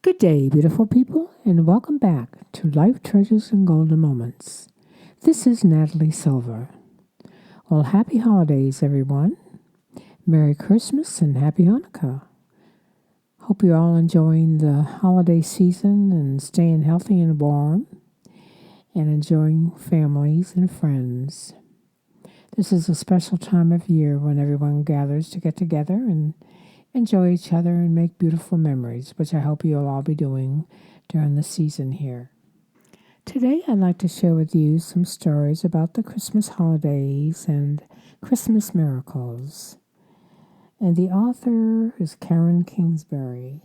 Good day, beautiful people, and welcome back to Life Treasures and Golden Moments. This is Natalie Silver. Well, happy holidays, everyone. Merry Christmas and Happy Hanukkah. Hope you're all enjoying the holiday season and staying healthy and warm and enjoying families and friends. This is a special time of year when everyone gathers to get together and enjoy each other and make beautiful memories, which I hope you'll all be doing during the season here. Today, I'd like to share with you some stories about the Christmas holidays and Christmas miracles. And the author is Karen Kingsbury.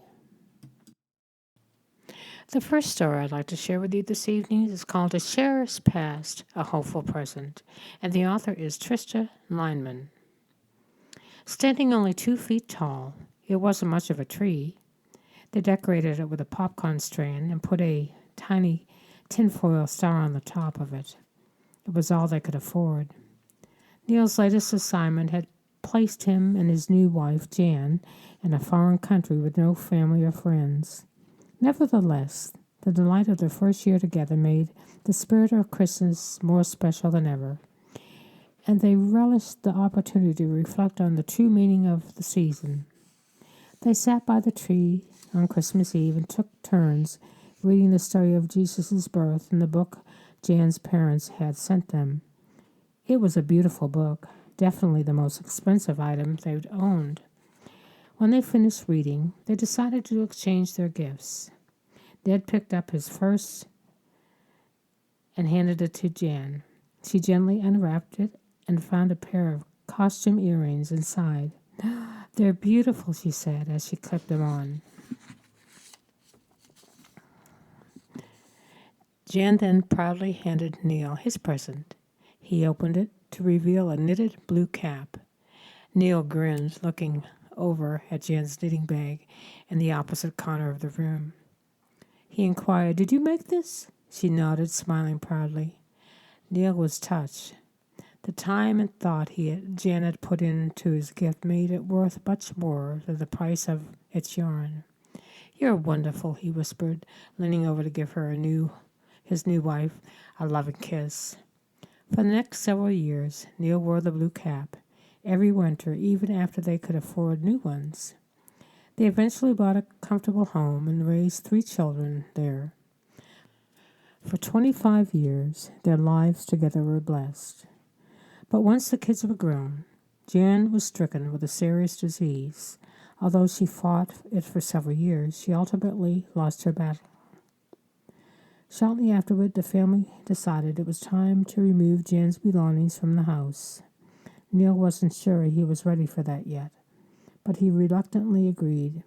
The first story I'd like to share with you this evening is called A Sheriff's Past, A Hopeful Present, and the author is Trista Lineman. Standing only 2 feet tall, it wasn't much of a tree. They decorated it with a popcorn strand and put a tiny tinfoil star on the top of it. It was all they could afford. Neil's latest assignment had placed him and his new wife, Jan, in a foreign country with no family or friends. Nevertheless, the delight of their first year together made the spirit of Christmas more special than ever, and they relished the opportunity to reflect on the true meaning of the season. They sat by the tree on Christmas Eve and took turns reading the story of Jesus' birth in the book Jan's parents had sent them. It was a beautiful book, definitely the most expensive item they'd owned. When they finished reading, they decided to exchange their gifts. Ned picked up his first and handed it to Jan. She gently unwrapped it and found a pair of costume earrings inside. "They're beautiful," she said as she clipped them on. Jan then proudly handed Neil his present. He opened it to reveal a knitted blue cap. Neil grinned, looking over at Jan's knitting bag in the opposite corner of the room. He inquired, "Did you make this?" She nodded, smiling proudly. Neil was touched. The time and thought Jan had put into his gift made it worth much more than the price of its yarn. "You're wonderful," he whispered, leaning over to give his new wife a loving kiss. For the next several years, Neil wore the blue cap every winter, even after they could afford new ones. They eventually bought a comfortable home and raised 3 children there. For 25 years, their lives together were blessed. But once the kids were grown, Jan was stricken with a serious disease. Although she fought it for several years, she ultimately lost her battle. Shortly afterward, the family decided it was time to remove Jan's belongings from the house. Neil wasn't sure he was ready for that yet, but he reluctantly agreed.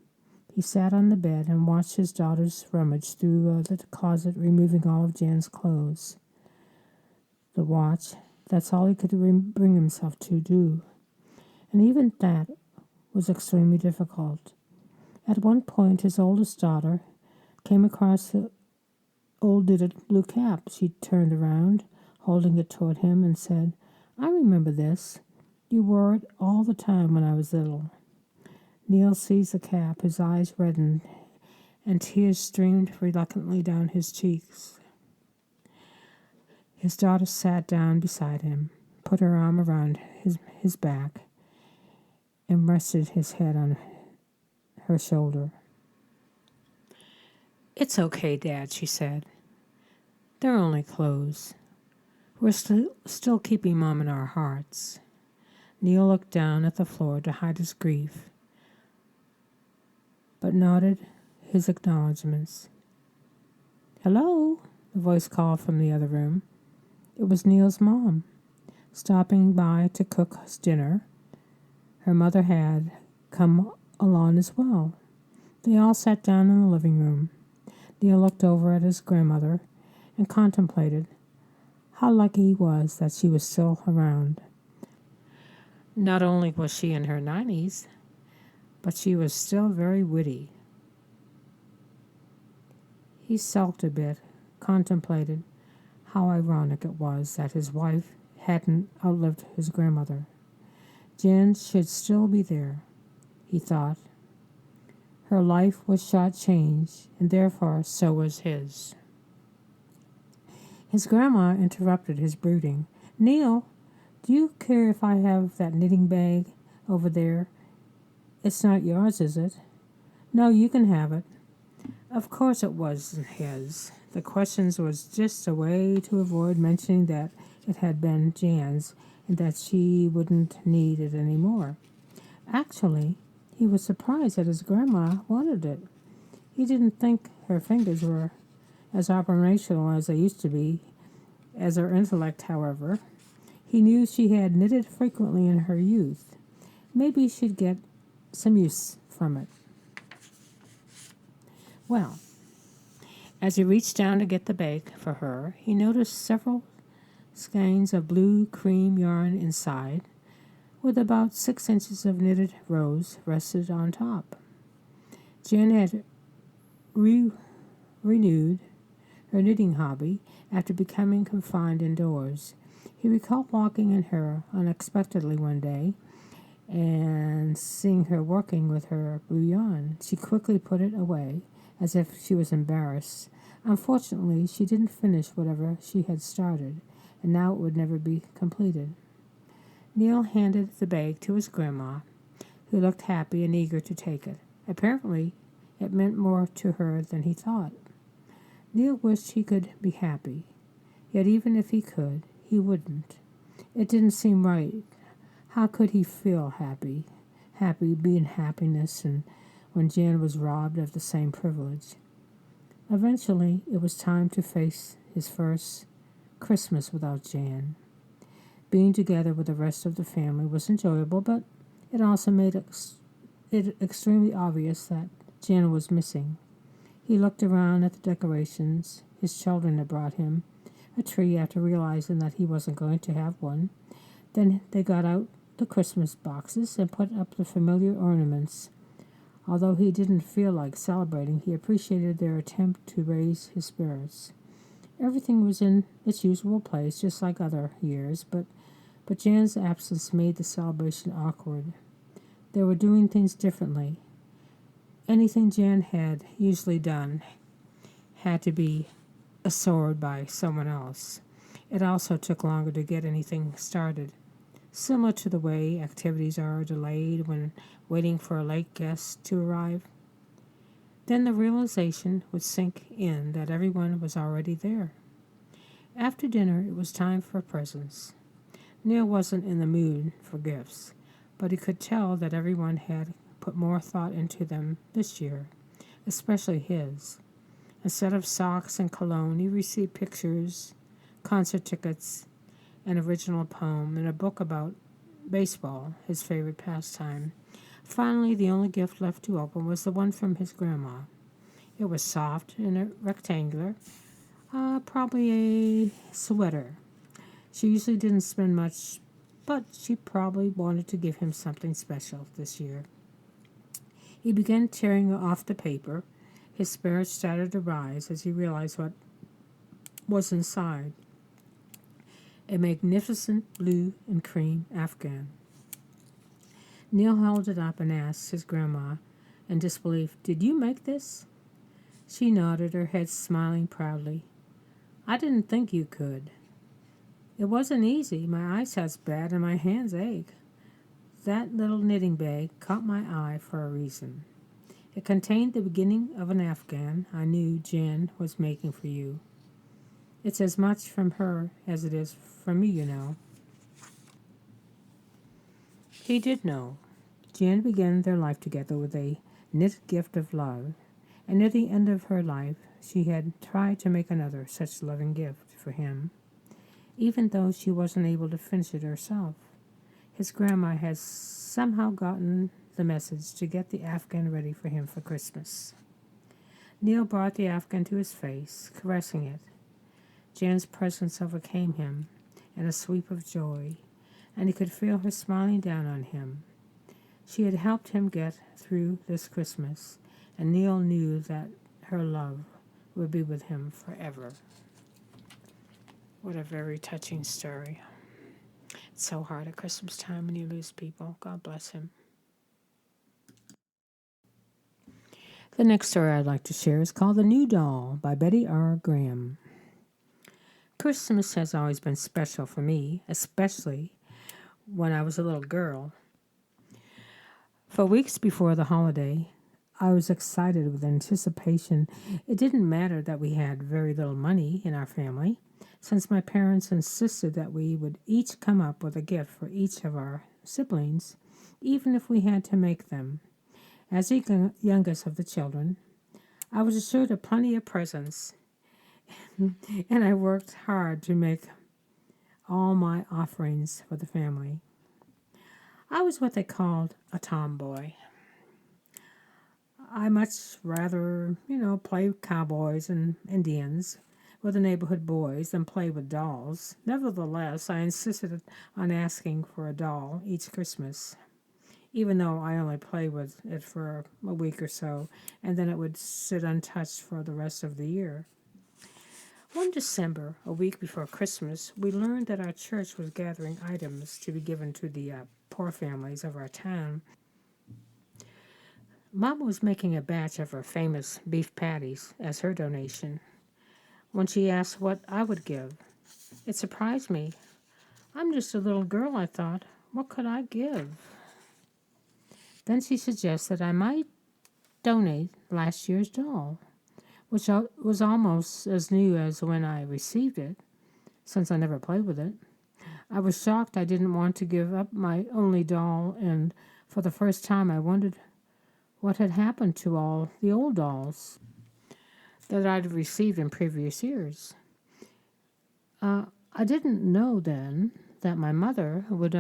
He sat on the bed and watched his daughters rummage through the closet, removing all of Jan's clothes. The watch, that's all he could bring himself to do. And even that was extremely difficult. At one point, his oldest daughter came across the old knitted blue cap. She turned around, holding it toward him, and said, "I remember this. You wore it all the time when I was little." Neil seized the cap. His eyes reddened, and tears streamed reluctantly down his cheeks. His daughter sat down beside him, put her arm around his back, and rested his head on her shoulder. "It's okay, Dad," she said. "They're only clothes. We're still keeping Mom in our hearts." Neil looked down at the floor to hide his grief, but nodded his acknowledgments. "Hello," the voice called from the other room. It was Neil's mom, stopping by to cook his dinner. Her mother had come along as well. They all sat down in the living room. Neil looked over at his grandmother and contemplated how lucky he was that she was still around. Not only was she in her 90s, but she was still very witty. He sulked a bit, contemplated how ironic it was that his wife hadn't outlived his grandmother. Jan should still be there, he thought. Her life was shortchanged, and therefore so was his. His grandma interrupted his brooding. Neil, do you care if I have that knitting bag over there? It's not yours, is it? No, you can have it. Of course it was his. The questions was just a way to avoid mentioning that it had been Jan's and that she wouldn't need it any more. Actually, he was surprised that his grandma wanted it. He didn't think her fingers were as operational as they used to be. As her intellect, however, he knew she had knitted frequently in her youth. Maybe she'd get some use from it. Well, as he reached down to get the bag for her, he noticed several skeins of blue cream yarn inside, with about 6 inches of knitted rows rested on top. Jen had renewed her knitting hobby after becoming confined indoors. He recalled walking in her unexpectedly one day and seeing her working with her blue yarn. She quickly put it away as if she was embarrassed. Unfortunately, she didn't finish whatever she had started, and now it would never be completed. Neil handed the bag to his grandma, who looked happy and eager to take it. Apparently, it meant more to her than he thought. Neil wished he could be happy, yet even if he could, he wouldn't. It didn't seem right. How could he feel happy? Happy being happiness, and when Jan was robbed of the same privilege. Eventually, it was time to face his first Christmas without Jan. Being together with the rest of the family was enjoyable, but it also made it extremely obvious that Jan was missing. He looked around at the decorations his children had brought him, a tree after realizing that he wasn't going to have one. Then they got out the Christmas boxes and put up the familiar ornaments. Although he didn't feel like celebrating, he appreciated their attempt to raise his spirits. Everything was in its usual place, just like other years, but Jan's absence made the celebration awkward. They were doing things differently. Anything Jan had usually done had to be absorbed by someone else. It also took longer to get anything started, similar to the way activities are delayed when waiting for a late guest to arrive. Then the realization would sink in that everyone was already there. After dinner, it was time for presents. Neil wasn't in the mood for gifts, but he could tell that everyone had put more thought into them this year, especially his. Instead of socks and cologne, he received pictures, concert tickets, an original poem, and a book about baseball, his favorite pastime. Finally, the only gift left to open was the one from his grandma. It was soft and rectangular, probably a sweater. She usually didn't spend much, but she probably wanted to give him something special this year. He began tearing off the paper. His spirits started to rise as he realized what was inside. A magnificent blue and cream afghan. Neil held it up and asked his grandma in disbelief, "Did you make this?" She nodded, her head smiling proudly. "I didn't think you could. It wasn't easy. My eyesight's bad and my hands ache. That little knitting bag caught my eye for a reason. It contained the beginning of an afghan I knew Jan was making for you. It's as much from her as it is from me, you know." He did know. Jan began their life together with a knit gift of love, and near the end of her life she had tried to make another such loving gift for him, even though she wasn't able to finish it herself. His grandma had somehow gotten the message to get the afghan ready for him for Christmas. Neil brought the afghan to his face, caressing it. Jan's presence overcame him in a sweep of joy, and he could feel her smiling down on him. She had helped him get through this Christmas, and Neil knew that her love would be with him forever. What a very touching story. It's so hard at Christmas time when you lose people. God bless him. The next story I'd like to share is called The New Doll by Betty R. Graham. Christmas has always been special for me, especially when I was a little girl. For weeks before the holiday, I was excited with anticipation. It didn't matter that we had very little money in our family, since my parents insisted that we would each come up with a gift for each of our siblings, even if we had to make them. As the youngest of the children, I was assured of plenty of presents, and I worked hard to make all my offerings for the family. I was what they called a tomboy. I much rather, play cowboys and Indians with the neighborhood boys than play with dolls. Nevertheless, I insisted on asking for a doll each Christmas, even though I only played with it for a week or so, and then it would sit untouched for the rest of the year. One December, a week before Christmas, we learned that our church was gathering items to be given to the poor families of our town. Mama was making a batch of her famous beef patties as her donation. When she asked what I would give, it surprised me. I'm just a little girl, I thought. What could I give? Then she suggested I might donate last year's doll, which was almost as new as when I received it, since I never played with it. I was shocked I didn't want to give up my only doll, and for the first time I wondered what had happened to all the old dolls that I'd received in previous years. I didn't know then that my mother would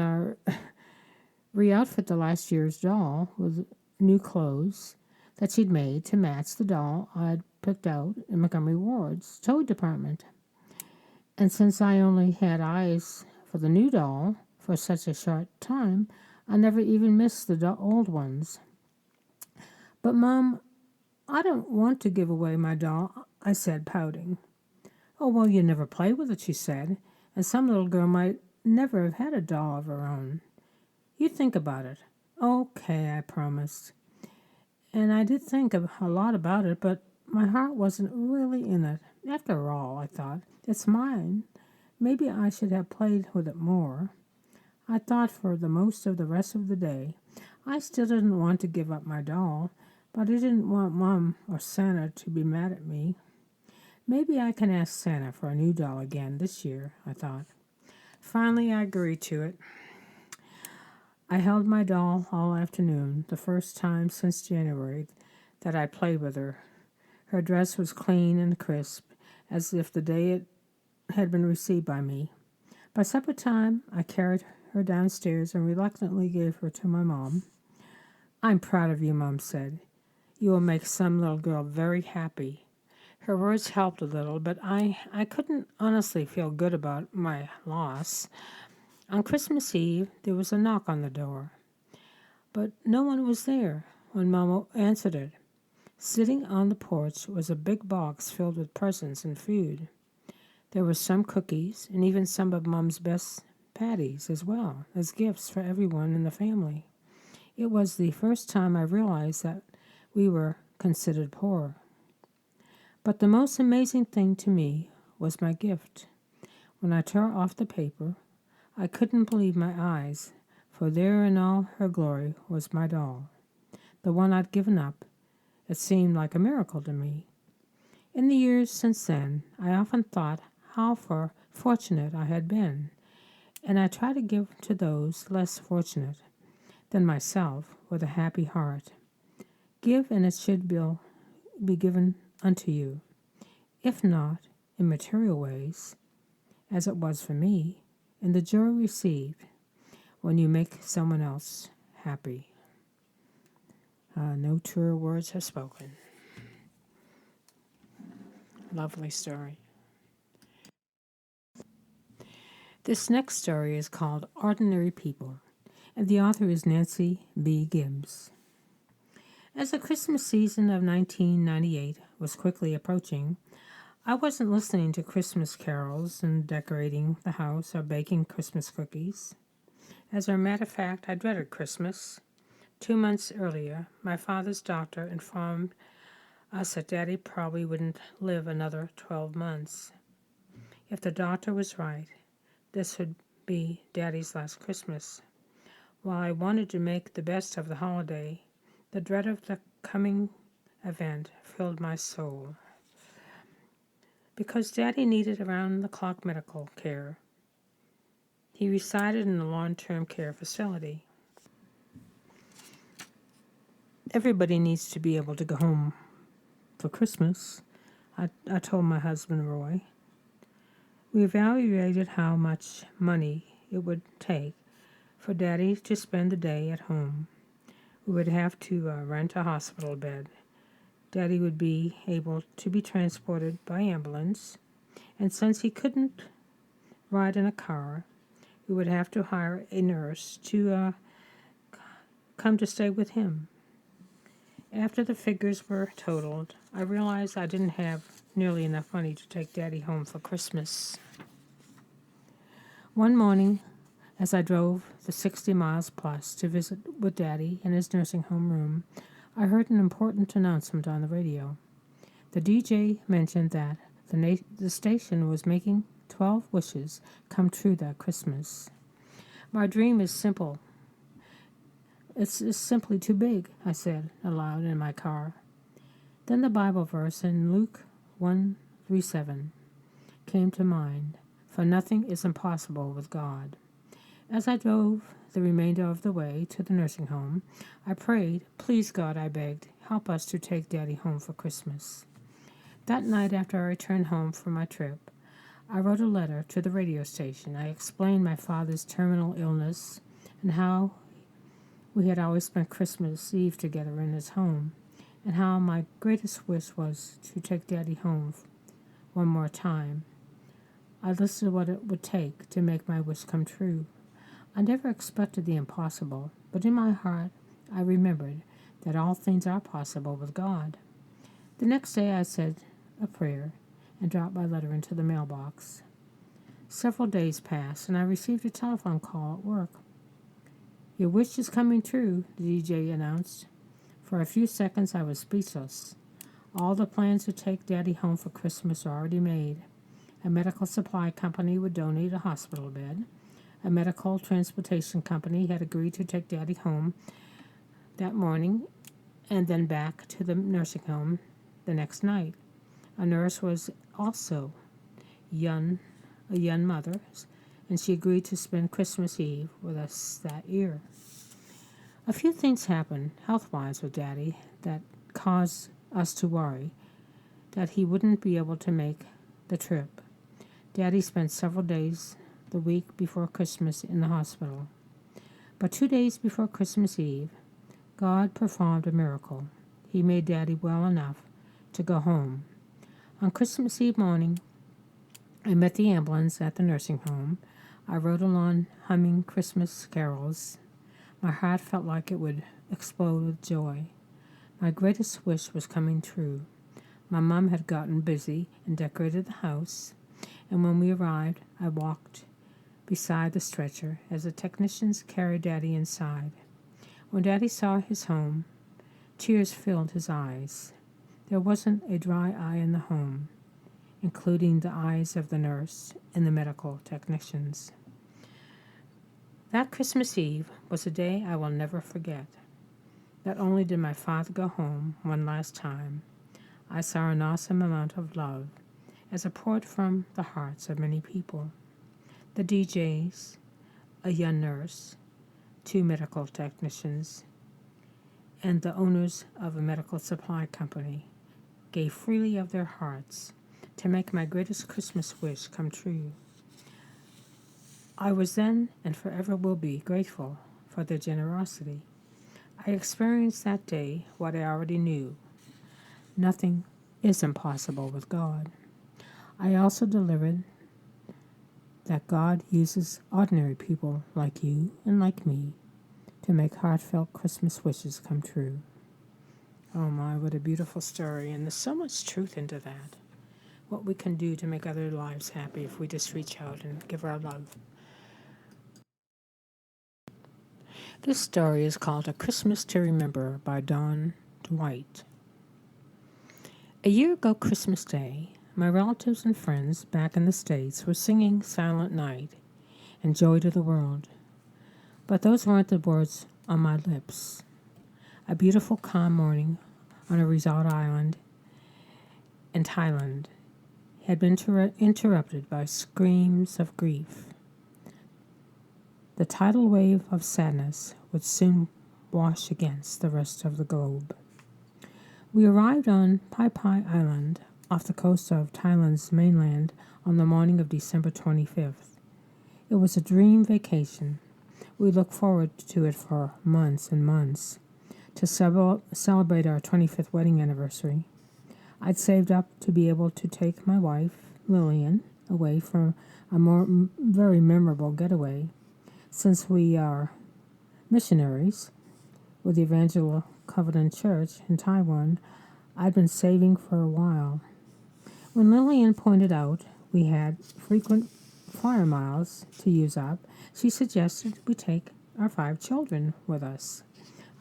re-outfit the last year's doll with new clothes that she'd made to match the doll I'd picked out in Montgomery Ward's toy department. And since I only had eyes for the new doll for such a short time, I never even missed the old ones. But, Mom, I don't want to give away my doll, I said, pouting. Oh, well, you never play with it, she said, and some little girl might never have had a doll of her own. You think about it. Okay, I promised. And I did think a lot about it, but my heart wasn't really in it. After all, I thought, it's mine. Maybe I should have played with it more. I thought for the most of the rest of the day. I still didn't want to give up my doll, but I didn't want Mom or Santa to be mad at me. Maybe I can ask Santa for a new doll again this year, I thought. Finally, I agreed to it. I held my doll all afternoon, the first time since January that I played with her. Her dress was clean and crisp, as if the day it had been received by me. By supper time, I carried her downstairs and reluctantly gave her to my mom. I'm proud of you, Mom said. You will make some little girl very happy. Her words helped a little, but I couldn't honestly feel good about my loss. On Christmas Eve, there was a knock on the door, but no one was there when Mama answered it. Sitting on the porch was a big box filled with presents and food. There were some cookies and even some of Mom's best patties as well as gifts for everyone in the family. It was the first time I realized that we were considered poor. But the most amazing thing to me was my gift. When I tore off the paper, I couldn't believe my eyes, for there in all her glory was my doll, the one I'd given up. It seemed like a miracle to me. In the years since then, I often thought how fortunate I had been, and I try to give to those less fortunate than myself with a happy heart. Give, and it should be given unto you, if not in material ways, as it was for me, in the joy received when you make someone else happy. No truer words have spoken. Lovely story. This next story is called Ordinary People, and the author is Nancy B. Gibbs. As the Christmas season of 1998 was quickly approaching, I wasn't listening to Christmas carols and decorating the house or baking Christmas cookies. As a matter of fact, I dreaded Christmas. 2 months earlier, my father's doctor informed I said Daddy probably wouldn't live another 12 months. If the doctor was right, this would be Daddy's last Christmas. While I wanted to make the best of the holiday, the dread of the coming event filled my soul. Because Daddy needed around-the-clock medical care, he resided in a long-term care facility. Everybody needs to be able to go home for Christmas, I told my husband Roy. We evaluated how much money it would take for Daddy to spend the day at home. We would have to rent a hospital bed. Daddy would be able to be transported by ambulance, and since he couldn't ride in a car, we would have to hire a nurse to come to stay with him. After the figures were totaled, I realized I didn't have nearly enough money to take Daddy home for Christmas. One morning, as I drove the 60 miles plus to visit with Daddy in his nursing home room, I heard an important announcement on the radio. The DJ mentioned that the station was making 12 wishes come true that Christmas. My dream is simple. It's simply too big, I said aloud in my car. Then the Bible verse in Luke 1:37 came to mind, for nothing is impossible with God. As I drove the remainder of the way to the nursing home, I prayed, please God, I begged, help us to take Daddy home for Christmas. That night after I returned home from my trip, I wrote a letter to the radio station. I explained my father's terminal illness and how we had always spent Christmas Eve together in his home, and how my greatest wish was to take Daddy home one more time. I listed what it would take to make my wish come true. I never expected the impossible, but in my heart I remembered that all things are possible with God. The next day I said a prayer and dropped my letter into the mailbox. Several days passed, and I received a telephone call at work. Your wish is coming true, the DJ announced. For a few seconds I was speechless. All the plans to take Daddy home for Christmas are already made. A medical supply company would donate a hospital bed. A medical transportation company had agreed to take Daddy home that morning and then back to the nursing home the next night. A nurse was also a young mother, and she agreed to spend Christmas Eve with us that year. A few things happened health-wise with Daddy that caused us to worry that he wouldn't be able to make the trip. Daddy spent several days the week before Christmas in the hospital. But 2 days before Christmas Eve, God performed a miracle. He made Daddy well enough to go home. On Christmas Eve morning, I met the ambulance at the nursing home. I rode along humming Christmas carols. My heart felt like it would explode with joy. My greatest wish was coming true. My mom had gotten busy and decorated the house, and when we arrived, I walked beside the stretcher as the technicians carried Daddy inside. When Daddy saw his home, tears filled his eyes. There wasn't a dry eye in the home, including the eyes of the nurse and the medical technicians. That Christmas Eve was a day I will never forget. Not only did my father go home one last time, I saw an awesome amount of love as it poured from the hearts of many people. The DJs, a young nurse, 2 medical technicians, and the owners of a medical supply company gave freely of their hearts to make my greatest Christmas wish come true. I was then and forever will be grateful for their generosity. I experienced that day what I already knew. Nothing is impossible with God. I also delivered that God uses ordinary people like you and like me to make heartfelt Christmas wishes come true. Oh my, what a beautiful story, and there's so much truth into that. What we can do to make other lives happy if we just reach out and give our love. This story is called A Christmas to Remember by Dawn Dwight. A year ago, Christmas Day, my relatives and friends back in the States were singing Silent Night and Joy to the World. But those weren't the words on my lips. A beautiful, calm morning on a resort island in Thailand had been interrupted by screams of grief. The tidal wave of sadness would soon wash against the rest of the globe. We arrived on Pai Pai Island off the coast of Thailand's mainland on the morning of December 25th. It was a dream vacation. We looked forward to it for months and months to celebrate our 25th wedding anniversary. I'd saved up to be able to take my wife, Lillian, away for a very memorable getaway. Since we are missionaries with the Evangelical Covenant Church in Taiwan, I'd been saving for a while. When Lillian pointed out we had frequent flyer miles to use up, she suggested we take our 5 children with us.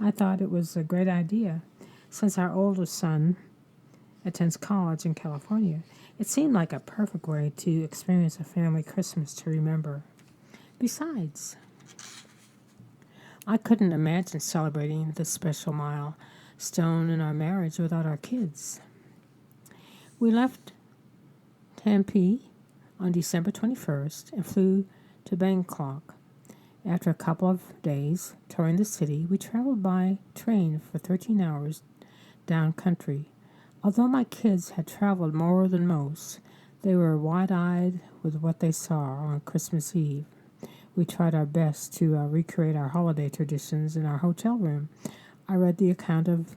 I thought it was a great idea. Since our oldest son attends college in California, it seemed like a perfect way to experience a family Christmas to remember. Besides, I couldn't imagine celebrating this special milestone in our marriage without our kids. We left Tempe on December 21st and flew to Bangkok. After a couple of days touring the city, we traveled by train for 13 hours down country. Although my kids had traveled more than most, they were wide-eyed with what they saw on Christmas Eve. We tried our best to recreate our holiday traditions in our hotel room. I read the account of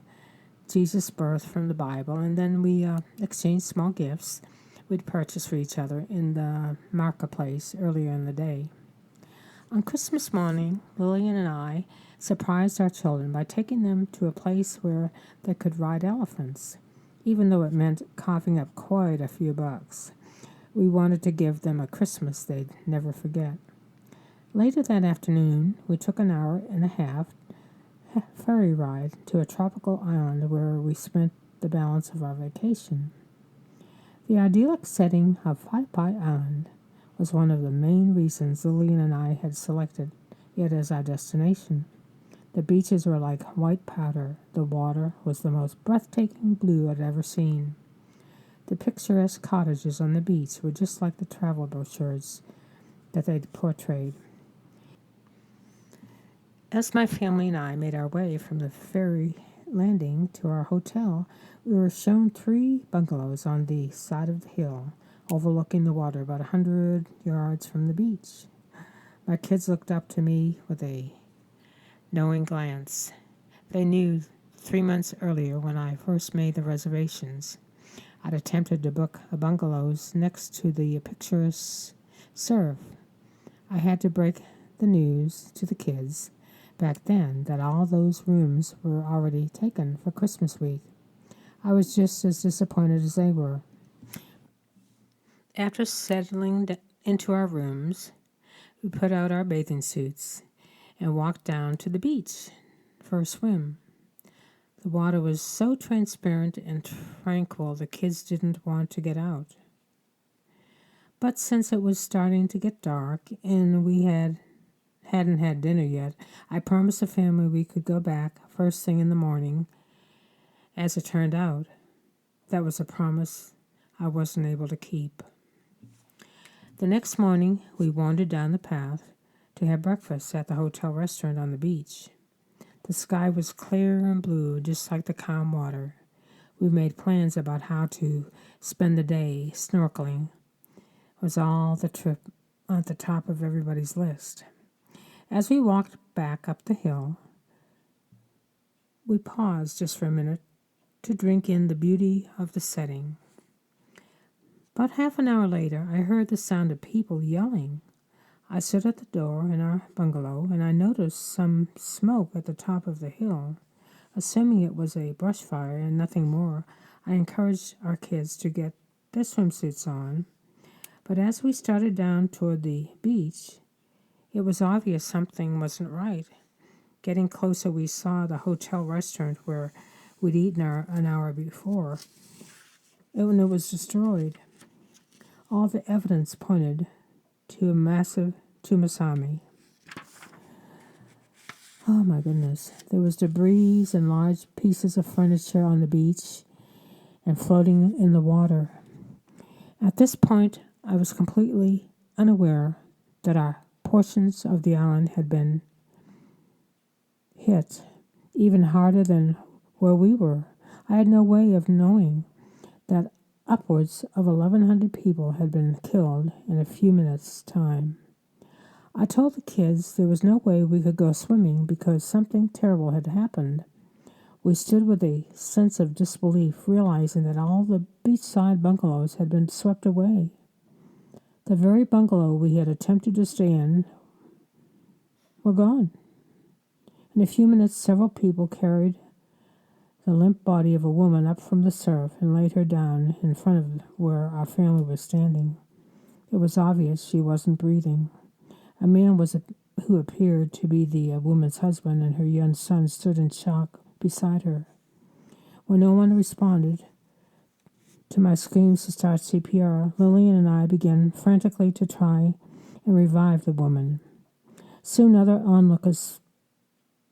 Jesus' birth from the Bible, and then we exchanged small gifts we'd purchased for each other in the marketplace earlier in the day. On Christmas morning, Lillian and I surprised our children by taking them to a place where they could ride elephants, even though it meant coughing up quite a few bucks. We wanted to give them a Christmas they'd never forget. Later that afternoon, we took an hour and a half ferry ride to a tropical island where we spent the balance of our vacation. The idyllic setting of Pai Pai Island was one of the main reasons Lillian and I had selected it as our destination. The beaches were like white powder. The water was the most breathtaking blue I'd ever seen. The picturesque cottages on the beach were just like the travel brochures that they'd portrayed. As my family and I made our way from the ferry landing to our hotel, we were shown 3 bungalows on the side of the hill, overlooking the water about 100 yards from the beach. My kids looked up to me with a knowing glance. They knew 3 months earlier, when I first made the reservations, I'd attempted to book a bungalows next to the picturesque surf. I had to break the news to the kids back then that all those rooms were already taken for Christmas week. I was just as disappointed as they were. After settling into our rooms, we put out our bathing suits and walked down to the beach for a swim. The water was so transparent and tranquil the kids didn't want to get out. But since it was starting to get dark and we hadn't had dinner yet, I promised the family we could go back first thing in the morning. As it turned out, that was a promise I wasn't able to keep. The next morning, we wandered down the path to have breakfast at the hotel restaurant on the beach. The sky was clear and blue, just like the calm water. We made plans about how to spend the day. Snorkeling was all the trip at the top of everybody's list. As we walked back up the hill, we paused just for a minute to drink in the beauty of the setting. About half an hour later, I heard the sound of people yelling. I stood at the door in our bungalow, and I noticed some smoke at the top of the hill. Assuming it was a brush fire and nothing more, I encouraged our kids to get their swimsuits on. But as we started down toward the beach, it was obvious something wasn't right. Getting closer, we saw the hotel restaurant where we'd eaten an hour before. when it was destroyed, all the evidence pointed to a massive tsunami. Oh my goodness. There was debris and large pieces of furniture on the beach and floating in the water. At this point, I was completely unaware that our portions of the island had been hit even harder than where we were. I had no way of knowing that upwards of 1,100 people had been killed in a few minutes' time. I told the kids there was no way we could go swimming because something terrible had happened. We stood with a sense of disbelief, realizing that all the beachside bungalows had been swept away. The very bungalow we had attempted to stay in were gone. In a few minutes, several people carried the limp body of a woman up from the surf and laid her down in front of where our family was standing. It was obvious she wasn't breathing. A man who appeared to be the woman's husband and her young son stood in shock beside her. When no one responded to my screams to start CPR, Lillian and I began frantically to try and revive the woman. Soon other onlookers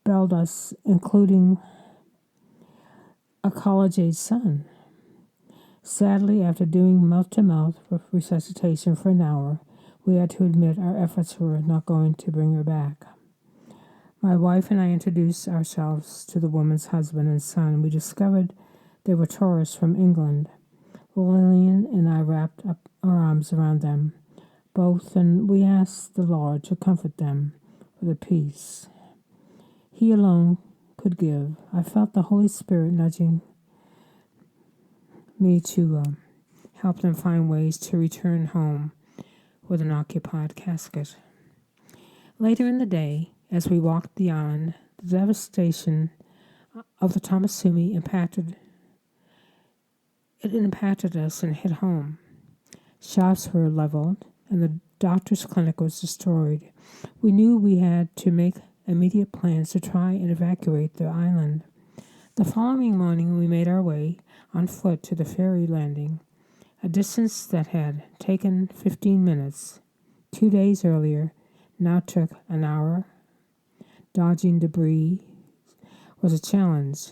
bailed us, including a college-age son. Sadly, after doing mouth-to-mouth resuscitation for an hour, we had to admit our efforts were not going to bring her back. My wife and I introduced ourselves to the woman's husband and son. We discovered they were tourists from England. Lillian and I wrapped up our arms around them both, and we asked the Lord to comfort them with a peace He alone could give. I felt the Holy Spirit nudging me to help them find ways to return home with an occupied casket. Later in the day, as we walked the island, the devastation of the tsunami impacted us and hit home. Shops were leveled, and the doctor's clinic was destroyed. We knew we had to make immediate plans to try and evacuate the island. The following morning, we made our way on foot to the ferry landing, a distance that had taken 15 minutes 2 days earlier now took an hour. Dodging debris was a challenge.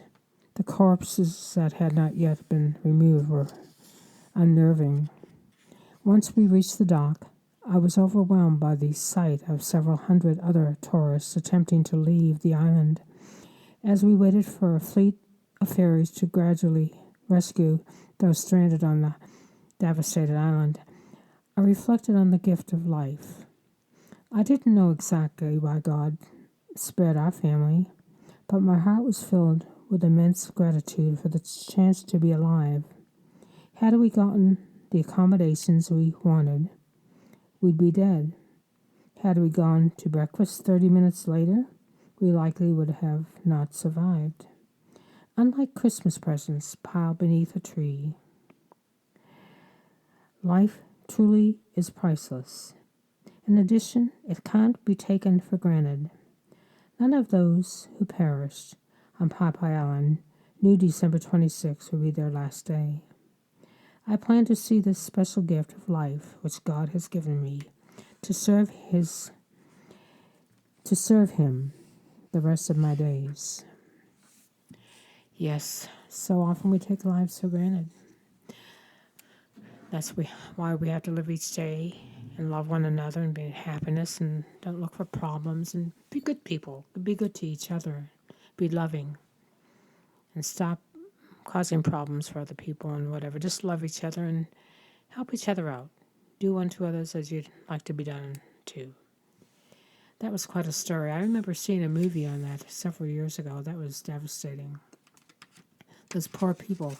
The corpses that had not yet been removed were unnerving. Once we reached the dock, I was overwhelmed by the sight of several hundred other tourists attempting to leave the island. As we waited for a fleet of ferries to gradually rescue those stranded on the devastated island, I reflected on the gift of life. I didn't know exactly why God spared our family, but my heart was filled with immense gratitude for the chance to be alive. Had we gotten the accommodations we wanted, we'd be dead. Had we gone to breakfast 30 minutes later, we likely would have not survived. Unlike Christmas presents piled beneath a tree, life truly is priceless. In addition, it can't be taken for granted. None of those who perished on Popeye Island knew December 26 would be their last day. I plan to see this special gift of life which God has given me to serve Him the rest of my days. Yes, so often we take lives for granted. That's why we have to live each day and love one another and be in happiness and don't look for problems and be good people. Be good to each other. Be loving. And stop causing problems for other people and whatever. Just love each other and help each other out. Do unto others as you'd like to be done to. That was quite a story. I remember seeing a movie on that several years ago. That was devastating. Those poor people.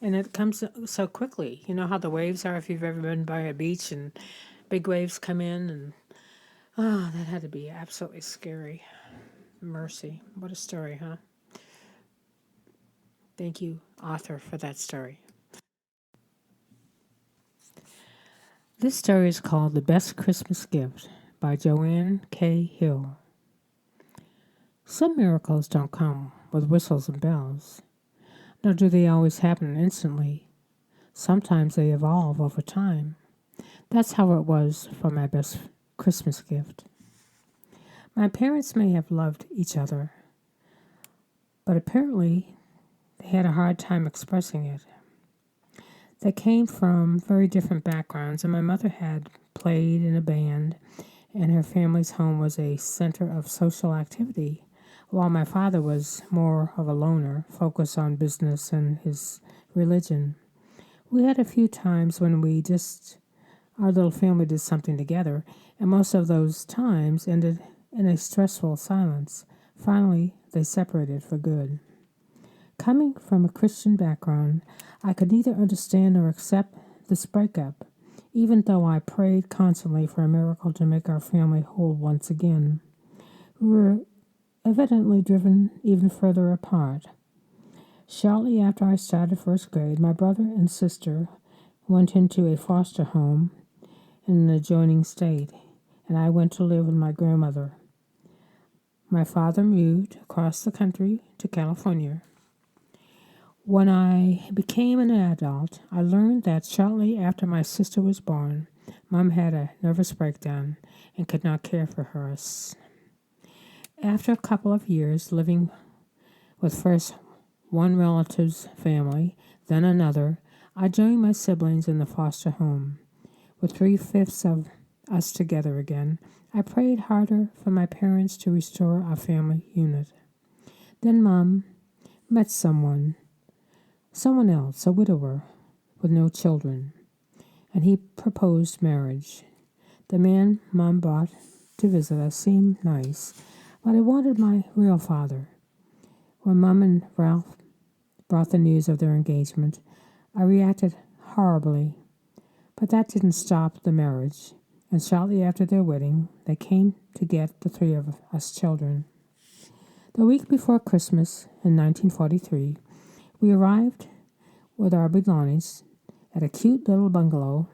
And it comes so quickly. You know how the waves are if you've ever been by a beach and big waves come in and that had to be absolutely scary. Mercy. What a story, huh? Thank you, author, for that story. This story is called The Best Christmas Gift by Joanne K. Hill. Some miracles don't come with whistles and bells, nor do they always happen instantly. Sometimes they evolve over time. That's how it was for my best Christmas gift. My parents may have loved each other, but apparently they had a hard time expressing it. They came from very different backgrounds, and my mother had played in a band, and her family's home was a center of social activity, while my father was more of a loner, focused on business and his religion. We had a few times when our little family did something together, and most of those times ended in a stressful silence. Finally, they separated for good. Coming from a Christian background, I could neither understand nor accept this breakup, even though I prayed constantly for a miracle to make our family whole once again. We were evidently driven even further apart. Shortly after I started first grade, my brother and sister went into a foster home in an adjoining state, and I went to live with my grandmother. My father moved across the country to California. When I became an adult, I learned that shortly after my sister was born, Mom had a nervous breakdown and could not care for her. After a couple of years living with first one relative's family, then another, I joined my siblings in the foster home. With three-fifths of us together again, I prayed harder for my parents to restore our family unit. Then Mom met someone else, a widower with no children, and he proposed marriage. The man Mom brought to visit us seemed nice, but I wanted my real father. When Mom and Ralph brought the news of their engagement, I reacted horribly, but that didn't stop the marriage, and shortly after their wedding, they came to get the three of us children. The week before Christmas in 1943, we arrived with our belongings at a cute little bungalow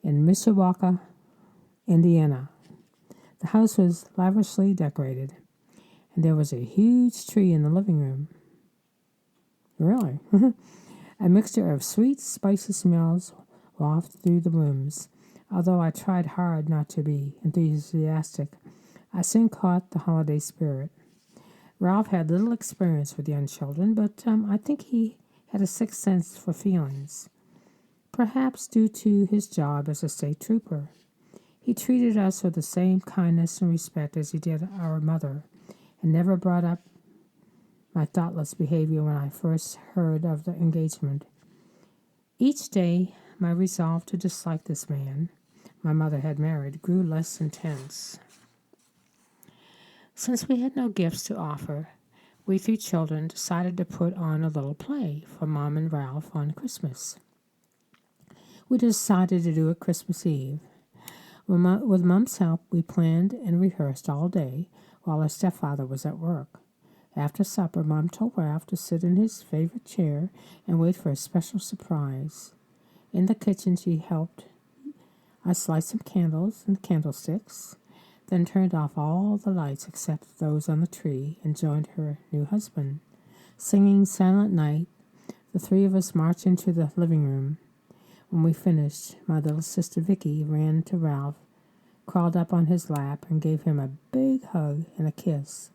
in Mishawaka, Indiana. The house was lavishly decorated, and there was a huge tree in the living room. Really? A mixture of sweet, spicy smells wafted through the rooms. Although I tried hard not to be enthusiastic, I soon caught the holiday spirit. Ralph had little experience with young children, but I think he had a sixth sense for feelings, perhaps due to his job as a state trooper. He treated us with the same kindness and respect as he did our mother, and never brought up my thoughtless behavior when I first heard of the engagement. Each day, my resolve to dislike this man my mother had married grew less intense. Since we had no gifts to offer, we three children decided to put on a little play for Mom and Ralph on Christmas. We decided to do it Christmas Eve. With Mom's help, we planned and rehearsed all day while our stepfather was at work. After supper, Mom told Ralph to sit in his favorite chair and wait for a special surprise. In the kitchen, she helped us light some candles and candlesticks, then turned off all the lights except those on the tree and joined her new husband. Singing Silent Night, the three of us marched into the living room. When we finished, my little sister Vicky ran to Ralph, crawled up on his lap, and gave him a big hug and a kiss.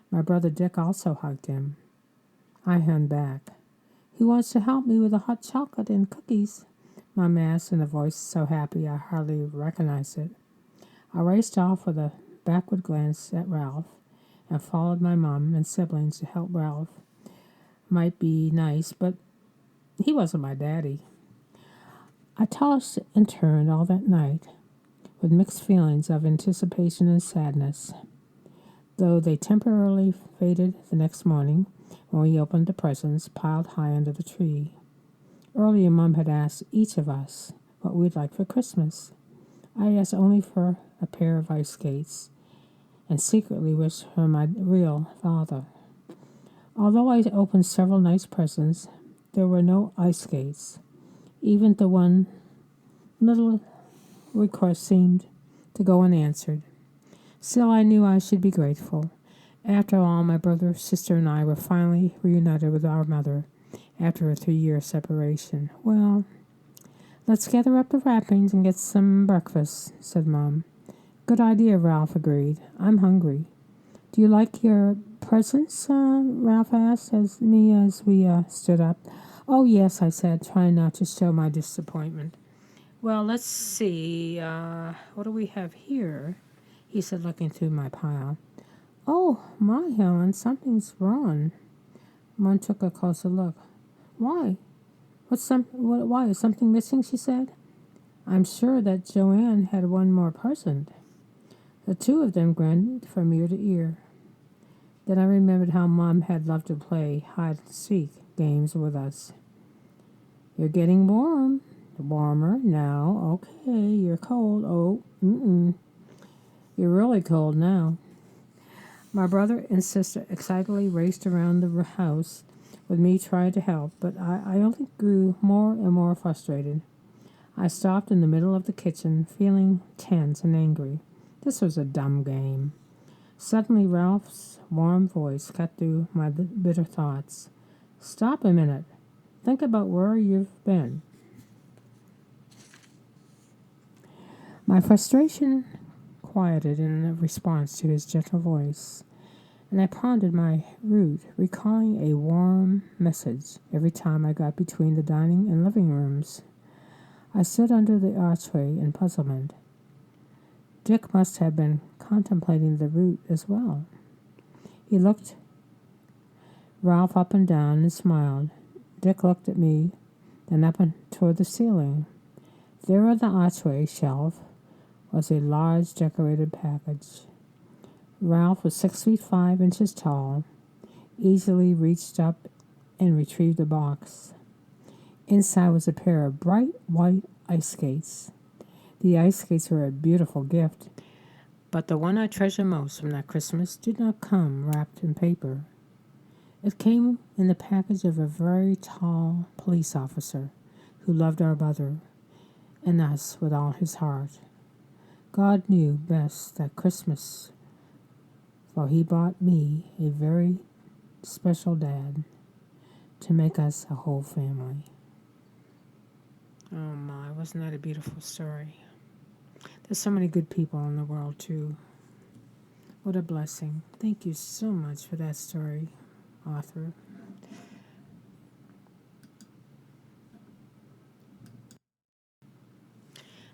My brother Dick also hugged him. I hung back. "Who wants to help me with the hot chocolate and cookies?" Mom asked in a voice so happy I hardly recognized it. I raced off with a backward glance at Ralph and followed my mom and siblings to help Ralph. Might be nice, but he wasn't my daddy. I tossed and turned all that night with mixed feelings of anticipation and sadness, though they temporarily faded the next morning when we opened the presents piled high under the tree. Earlier, Mom had asked each of us what we'd like for Christmas. I asked only for a pair of ice skates and secretly wished her my real father. Although I opened several nice presents, there were no ice skates. Even the one little request seemed to go unanswered. Still, I knew I should be grateful. After all, my brother, sister, and I were finally reunited with our mother, after a 3-year separation. Well, let's gather up the wrappings and get some breakfast, said Mom. Good idea, Ralph agreed. I'm hungry. Do you like your presents? Ralph asked as we stood up. Oh, yes, I said, trying not to show my disappointment. Well, let's see. What do we have here? He said, looking through my pile. Oh, my, Helen, something's wrong. Mom took a closer look. Why? Why? Is something missing, she said. I'm sure that Joanne had one more present. The two of them grinned from ear to ear. Then I remembered how Mom had loved to play hide-and-seek games with us. You're getting warmer now. Okay, you're cold. Oh, You're really cold now. My brother and sister excitedly raced around the house with me trying to help, but I only grew more and more frustrated. I stopped in the middle of the kitchen, feeling tense and angry. This was a dumb game. Suddenly, Ralph's warm voice cut through my bitter thoughts. Stop a minute. Think about where you've been. My frustration quieted in response to his gentle voice, and I pondered my route, recalling a warm message every time I got between the dining and living rooms. I stood under the archway in puzzlement. Dick must have been contemplating the route as well. He looked Ralph up and down and smiled. Dick looked at me, then up and toward the ceiling. There on the archway shelf was a large decorated package. Ralph was 6 feet 5 inches tall, easily reached up and retrieved the box. Inside was a pair of bright white ice skates. The ice skates were a beautiful gift, but the one I treasure most from that Christmas did not come wrapped in paper. It came in the package of a very tall police officer who loved our mother and us with all his heart. God knew best that Christmas, for he bought me a very special dad to make us a whole family. Oh my, wasn't that a beautiful story? There's so many good people in the world too. What a blessing. Thank you so much for that story, author.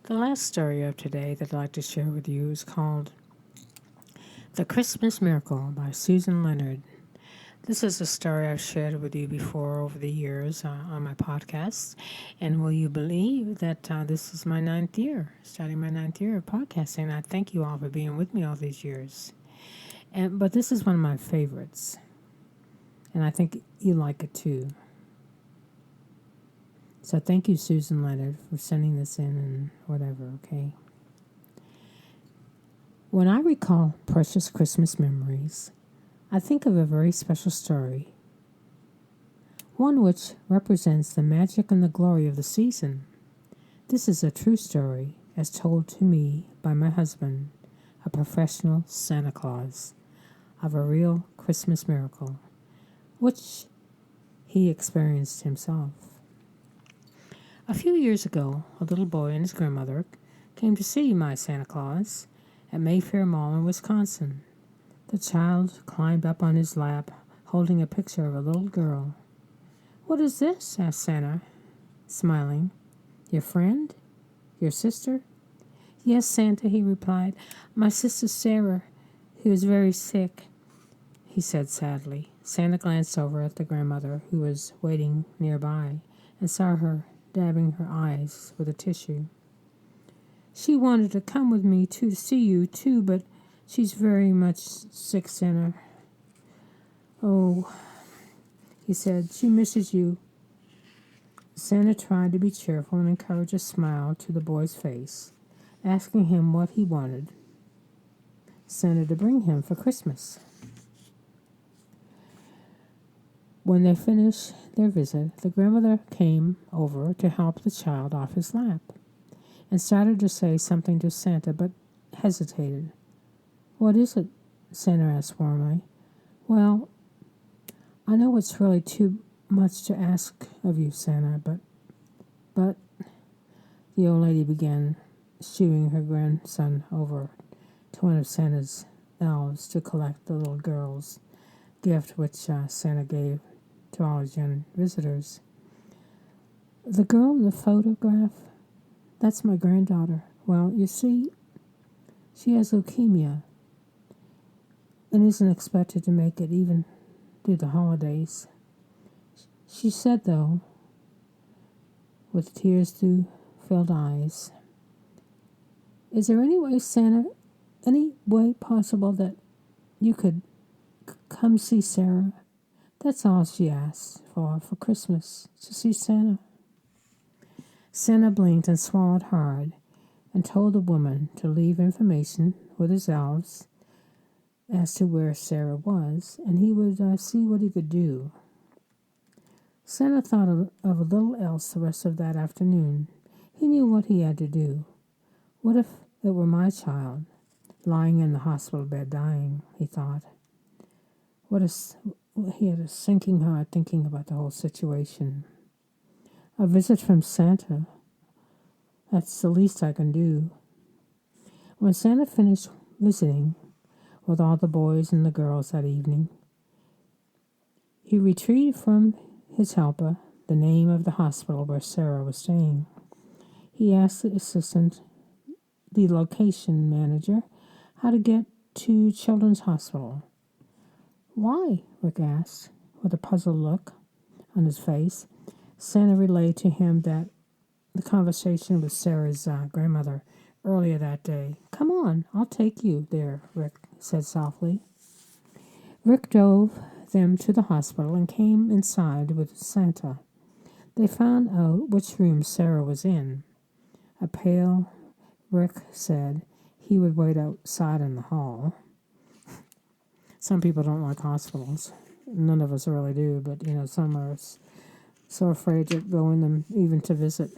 The last story of today that I'd like to share with you is called The Christmas Miracle by Susan Leonard. This is a story I've shared with you before over the years on my podcast. And will you believe that this is my 9th year, starting my 9th year of podcasting. I thank you all for being with me all these years. But this is one of my favorites. And I think you like it too. So thank you, Susan Leonard, for sending this in and whatever, okay? When I recall precious Christmas memories, I think of a very special story, one which represents the magic and the glory of the season. This is a true story, as told to me by my husband, a professional Santa Claus, of a real Christmas miracle, which he experienced himself. A few years ago, a little boy and his grandmother came to see my Santa Claus at Mayfair Mall in Wisconsin. The child climbed up on his lap, holding a picture of a little girl. What is this? Asked Santa, smiling. Your friend? Your sister? Yes, Santa, he replied. My sister Sarah, who is very sick, he said sadly. Santa glanced over at the grandmother, who was waiting nearby, and saw her dabbing her eyes with a tissue. She wanted to come with me to see you, too, but she's very much sick, Santa. Oh, he said, she misses you. Santa tried to be cheerful and encourage a smile to the boy's face, asking him what he wanted Santa to bring him for Christmas. When they finished their visit, the grandmother came over to help the child off his lap and started to say something to Santa, but hesitated. What is it? Santa asked warmly. Well, I know it's really too much to ask of you, Santa, but the old lady began shooing her grandson over to one of Santa's elves to collect the little girl's gift, which Santa gave to all his young visitors. The girl in the photograph, that's my granddaughter. Well, you see, she has leukemia and isn't expected to make it even through the holidays. She said, though, with tears through filled eyes, "Is there any way, Santa, any way possible that you could come see Sarah?" That's all she asked for Christmas, to see Santa. Santa blinked and swallowed hard and told the woman to leave information with his elves as to where Sarah was, and he would see what he could do. Santa thought of a little else the rest of that afternoon. He knew what he had to do. What if it were my child, lying in the hospital bed dying, he thought. He had a sinking heart thinking about the whole situation. A visit from Santa, that's the least I can do. When Santa finished visiting with all the boys and the girls that evening, he retrieved from his helper the name of the hospital where Sarah was staying. He asked the assistant, the location manager, how to get to Children's Hospital. "Why?" Rick asked, with a puzzled look on his face. Santa relayed to him that the conversation with Sarah's grandmother earlier that day. "Come on, I'll take you there," Rick said softly. Rick drove them to the hospital and came inside with Santa. They found out which room Sarah was in. A pale Rick said he would wait outside in the hall. Some people don't like hospitals. None of us really do, but some are so afraid to go in them even to visit.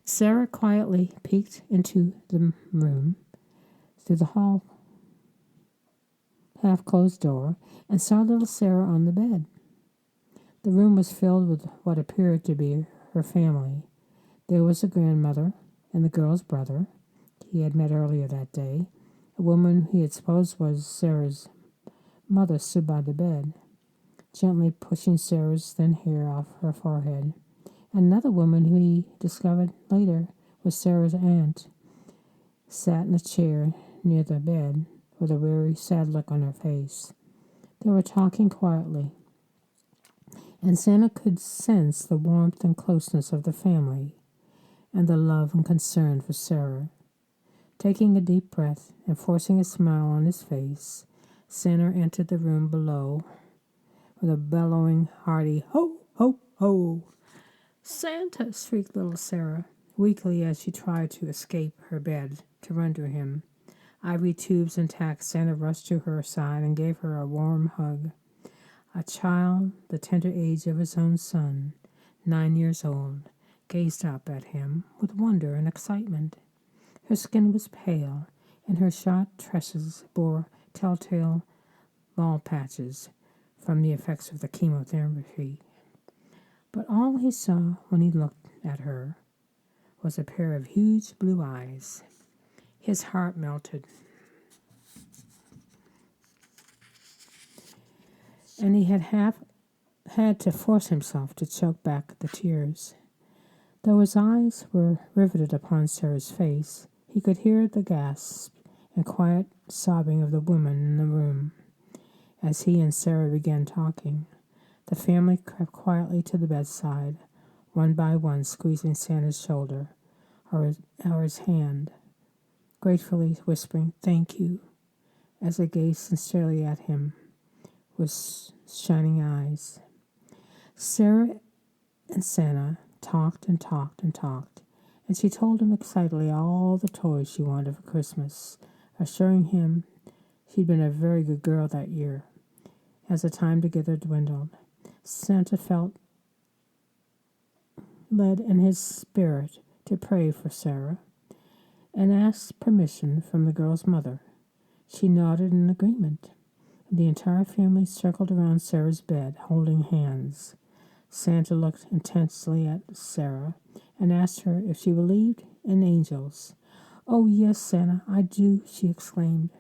Sarah quietly peeked into the room through the hall half-closed door and saw little Sarah on the bed. The room was filled with what appeared to be her family. There was a grandmother and the girl's brother he had met earlier that day. A woman he had supposed was Sarah's mother stood by the bed, gently pushing Sarah's thin hair off her forehead. Another woman, who he discovered later was Sarah's aunt, sat in a chair near the bed with a very sad look on her face. They were talking quietly, and Santa could sense the warmth and closeness of the family and the love and concern for Sarah. Taking a deep breath and forcing a smile on his face, Santa entered the room below with a bellowing, hearty "Ho, ho, ho!" "Santa!" shrieked little Sarah, weakly as she tried to escape her bed to run to him. IV tubes intact, Santa rushed to her side and gave her a warm hug. A child, the tender age of his own son, 9 years old, gazed up at him with wonder and excitement. Her skin was pale, and her short tresses bore telltale bald patches from the effects of the chemotherapy. But all he saw when he looked at her was a pair of huge blue eyes. His heart melted, and he had to force himself to choke back the tears. Though his eyes were riveted upon Sarah's face, he could hear the gasps and quiet sobbing of the woman in the room. As he and Sarah began talking, the family crept quietly to the bedside, one by one squeezing Santa's shoulder or his hand, gratefully whispering, "Thank you," as they gazed sincerely at him with shining eyes. Sarah and Santa talked and talked and talked, and she told him excitedly all the toys she wanted for Christmas, assuring him she'd been a very good girl that year. As the time together dwindled, Santa felt led in his spirit to pray for Sarah and asked permission from the girl's mother. She nodded in agreement. The entire family circled around Sarah's bed, holding hands. Santa looked intensely at Sarah and asked her if she believed in angels. "Oh, yes, Santa, I do," she exclaimed.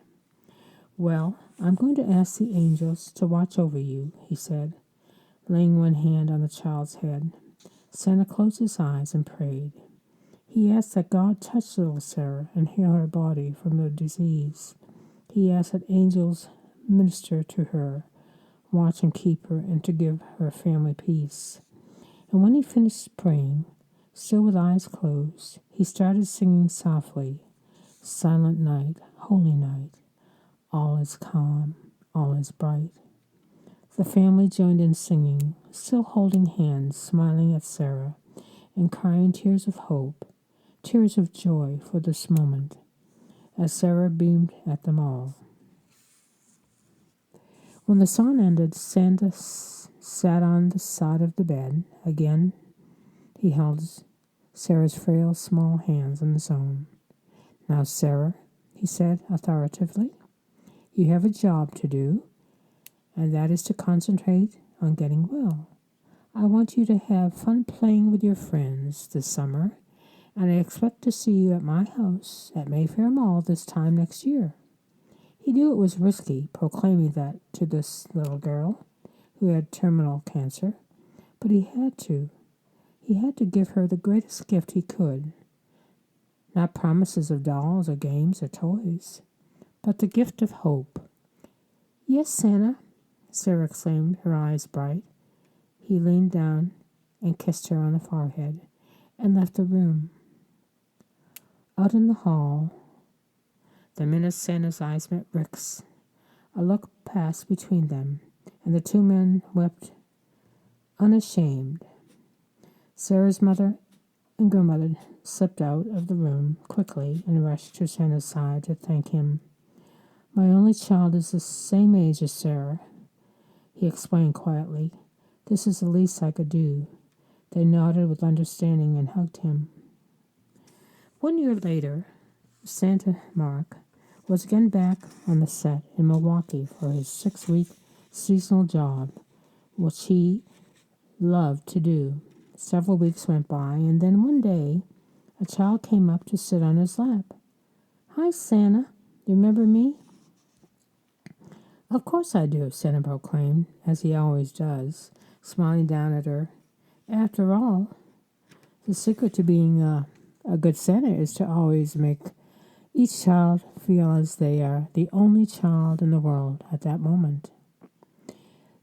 "Well, I'm going to ask the angels to watch over you," he said, laying one hand on the child's head. Santa closed his eyes and prayed. He asked that God touch little Sarah and heal her body from the disease. He asked that angels minister to her, watch and keep her, and to give her family peace. And when he finished praying, still with eyes closed, he started singing softly, "Silent night, holy night, all is calm, all is bright." The family joined in singing, still holding hands, smiling at Sarah, and crying tears of hope, tears of joy for this moment, as Sarah beamed at them all. When the song ended, Santa sat on the side of the bed. Again, he held Sarah's frail, small hands in his own. "Now, Sarah," he said authoritatively, "you have a job to do, and that is to concentrate on getting well. I want you to have fun playing with your friends this summer, and I expect to see you at my house at Mayfair Mall this time next year." He knew it was risky, proclaiming that to this little girl who had terminal cancer, but he had to. He had to give her the greatest gift he could. Not promises of dolls or games or toys, but the gift of hope. "Yes, Santa," Sarah exclaimed, her eyes bright. He leaned down and kissed her on the forehead and left the room. Out in the hall, the minute Santa's eyes met Rick's, a look passed between them, and the two men wept unashamed. Sarah's mother and grandmother slipped out of the room quickly and rushed to Santa's side to thank him. "My only child is the same age as Sarah," he explained quietly. "This is the least I could do." They nodded with understanding and hugged him. 1 year later, Santa Mark was again back on the set in Milwaukee for his 6-week seasonal job, which he loved to do. Several weeks went by, and then one day, a child came up to sit on his lap. "Hi, Santa. Remember me?" "Of course I do," Santa proclaimed, as he always does, smiling down at her. After all, the secret to being a good Santa is to always make each child feel as they are the only child in the world at that moment.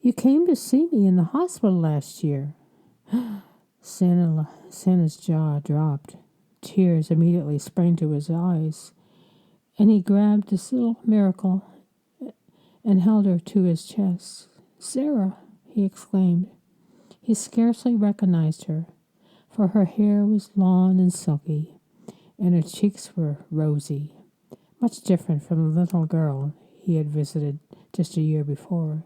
"You came to see me in the hospital last year." Santa's jaw dropped. Tears immediately sprang to his eyes, and he grabbed this little miracle and held her to his chest. "Sarah," he exclaimed. He scarcely recognized her, for her hair was long and silky, and her cheeks were rosy, much different from the little girl he had visited just a year before.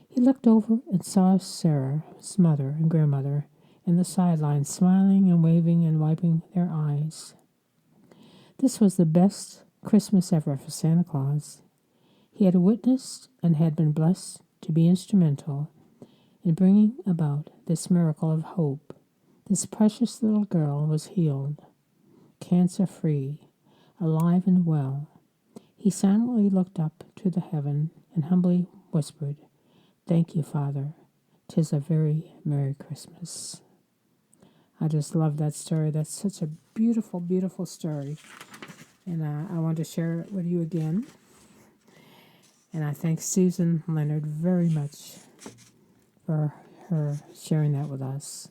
He looked over and saw Sarah's mother and grandmother in the sidelines, smiling and waving and wiping their eyes. This was the best Christmas ever for Santa Claus. He had witnessed and had been blessed to be instrumental in bringing about this miracle of hope. This precious little girl was healed, cancer-free, alive and well. He silently looked up to the heaven and humbly whispered, "Thank you, Father. 'Tis a very Merry Christmas." I just love that story. That's such a beautiful, beautiful story. And I want to share it with you again. And I thank Susan Leonard very much for her sharing that with us.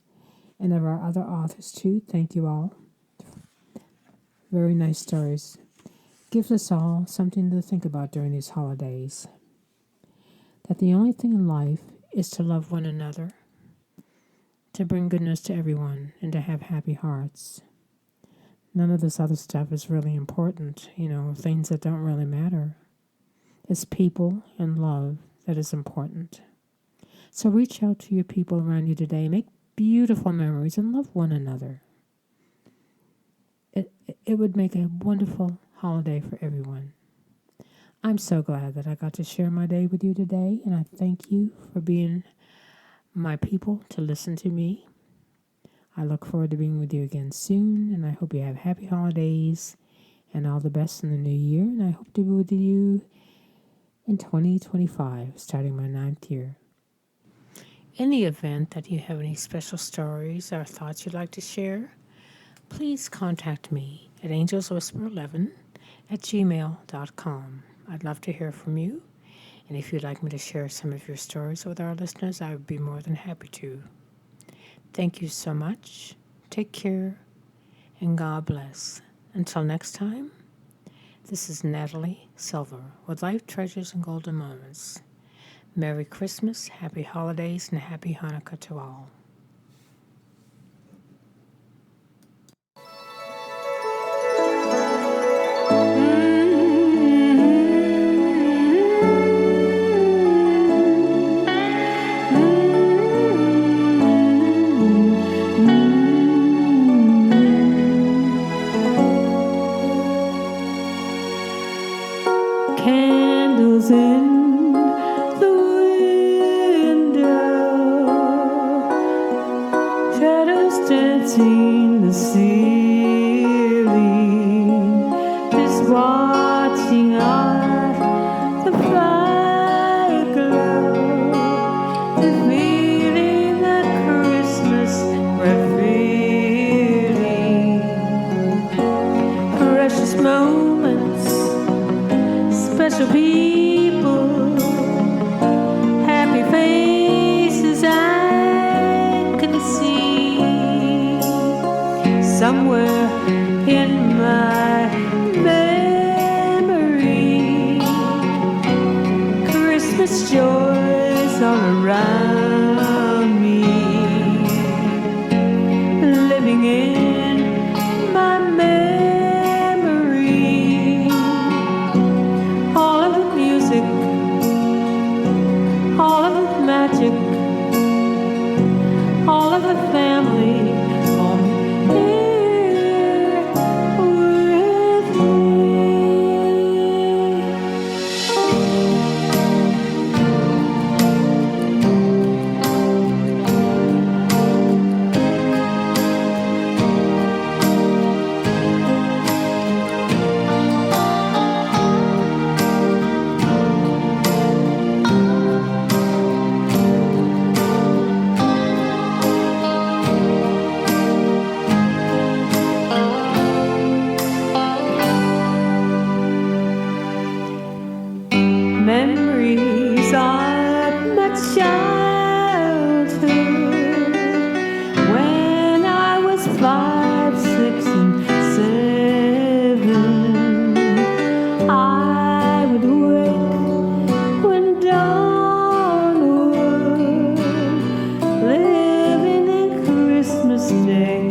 And of our other authors too, thank you all. Very nice stories. Gives us all something to think about during these holidays. That the only thing in life is to love one another, to bring goodness to everyone, and to have happy hearts. None of this other stuff is really important, things that don't really matter. It's people and love that is important. So reach out to your people around you today. Make beautiful memories and love one another. It would make a wonderful holiday for everyone. I'm so glad that I got to share my day with you today, and I thank you for being my people to listen to me. I look forward to being with you again soon, and I hope you have happy holidays and all the best in the new year. And I hope to be with you in 2025, starting my 9th year. In the event that you have any special stories or thoughts you'd like to share, please contact me at angelswhisper11@gmail.com. I'd love to hear from you, and if you'd like me to share some of your stories with our listeners, I would be more than happy to. Thank you so much. Take care, and God bless. Until next time, this is Natalie Silver with Life Treasures and Golden Moments. Merry Christmas, Happy Holidays, and Happy Hanukkah to all. Candles in the window, shadows dancing the ceiling, just watching our the fire glow, the feeling that Christmas we're feeling, precious moments, special people, happy faces I can see somewhere in my memory. Christmas joys all around me, living in my memory. All of the music, all of the magic, all of the family, all here with me. Memories of my childhood, when I was 5, 6, and 7. I would wake when dawn would, living in Christmas Day.